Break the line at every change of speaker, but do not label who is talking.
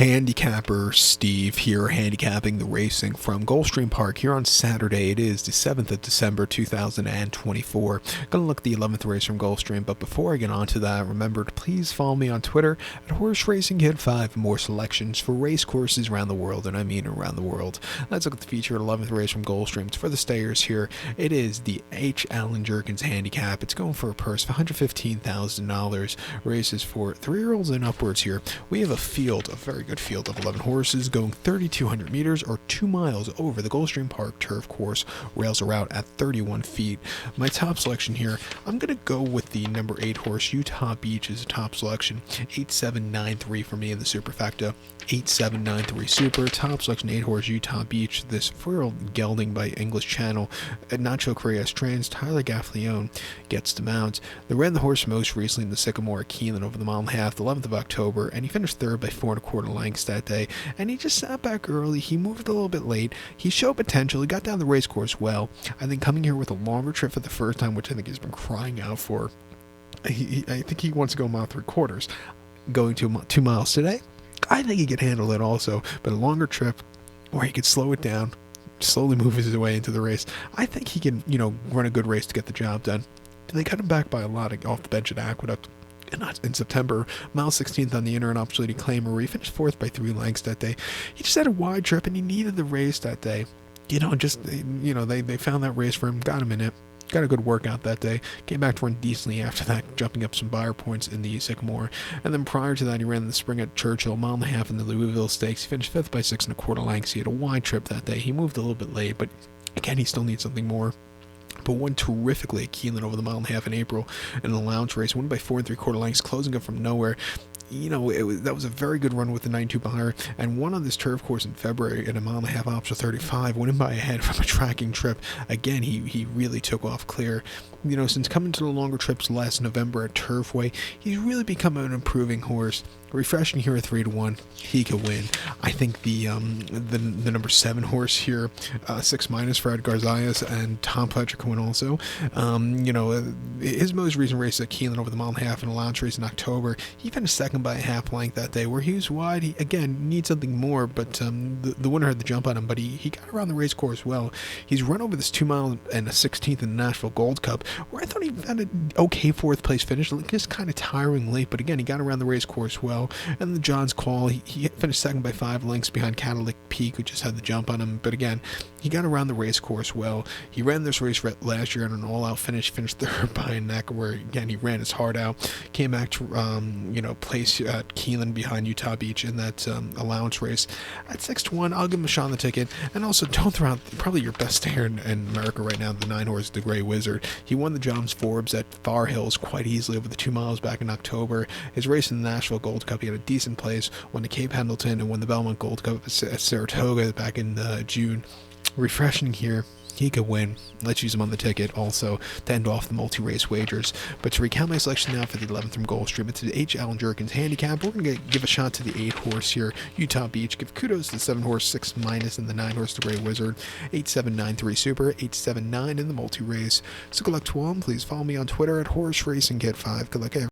Handicapper Steve here, handicapping the racing from Gulfstream Park here on Saturday. It is the 7th of December 2024. Gonna look at the 11th race from Gulfstream, but before I get on to that, remember to please follow me on Twitter at Horse Racing Kid 5 for more selections for race courses around the world, and I mean around the world. Let's look at the featured 11th race from Gulfstream. It's for the stayers here. It is the H. Allen Jerkens Handicap. It's going for a purse of $115,000. Races for 3-year-olds and upwards here. We have a very good field of 11 horses going 3,200 meters or 2 miles over the Gulfstream Park turf course. Rails are out at 31 feet. My top selection here, I'm going to go with the number 8 horse, Utah Beach is a top selection. 8793 for me in the superfecta. 8793 super. Top selection 8 horse, Utah Beach. This 4-year-old gelding by English Channel. Nacho Correa's trains. Tyler Gaffleone gets the mounts. They ran the horse most recently in the Sycamore at Keeneland over the mile and a half, the 11th of October, and he finished third by 4 1/4 lengths that day, and he just sat back early. He moved a little bit late. He showed potential. He got down the race course well. I think coming here with a longer trip for the first time, which I think he's been crying out for, I think he wants to go 1 3/4. Going to 2 miles today, I think he could handle it also, but a longer trip where he could slow it down, slowly move his way into the race, I think he can, run a good race to get the job done. They cut him back by a lot off the bench at Aqueduct in September. Mile 16th on the inner and opportunity claimer, where he finished 4th by 3 lengths that day. He just had a wide trip and he needed the race that day. They found that race for him, got him in it. Got a good workout that day. Came back to run decently after that, jumping up some buyer points in the Sycamore. And then prior to that, he ran in the spring at Churchill, 1.5 miles in the Louisville Stakes. He finished 5th by 6 1/4 lengths. He had a wide trip that day. He moved a little bit late, but again, he still needs something more. But won terrifically at Keeneland over the 1.5 miles in April in a lounge race. Won by 4 3/4 lengths, closing up from nowhere. That was a very good run with the 92 behind, and won on this turf course in February at a 1.5 miles option 35, winning by a head from a tracking trip. Again, he really took off clear. Since coming to the longer trips last November at Turfway, he's really become an improving horse. Refreshing here at 3-1, he could win. I think the number 7 horse here, 6- for Ed Garzayas, and Tom Pletcher can win also. His most recent race at Keeneland over the 1.5 miles in a lounge race in October, he finished 2nd by a half length that day, where he was wide. He again needs something more, but the winner had the jump on him, but he got around the race course well. He's run over this 2 mile and a 16th in the Nashville Gold Cup, where I thought he had an okay 4th place finish, just kind of tiring late, but again, he got around the race course well. And the John's Call, he finished 2nd by 5 lengths behind Catalytic Peak, who just had the jump on him. But again, he got around the race course well. He ran this race last year in an all-out finish, finished 3rd by a neck, where again he ran his heart out. Came back to place at Keeneland behind Utah Beach in that allowance race at 6-1. I'll give him a shot on the ticket. And also, don't throw out probably your best stayer in America right now, the 9 horse, the Gray Wizard. He won the Johns Forbes at Far Hills quite easily over the 2 miles back in October. His race in the Nashville Gold Cup, he had a decent place, won the Cape Pendleton, and won the Belmont Gold Cup at Saratoga back in June. Refreshing here, he could win. Let's use him on the ticket also to end off the multi-race wagers. But to recount my selection now for the 11th from Gulfstream, it's the H. Allen Jerkens Handicap. We're going to give a shot to the 8 horse here, Utah Beach. Give kudos to the 7 horse, 6- and the 9 horse, the Gray Wizard. 8793 super, 879 in the multi-race. So good luck to all. Please follow me on Twitter at Horse Racing Kid 5. Good luck, everyone.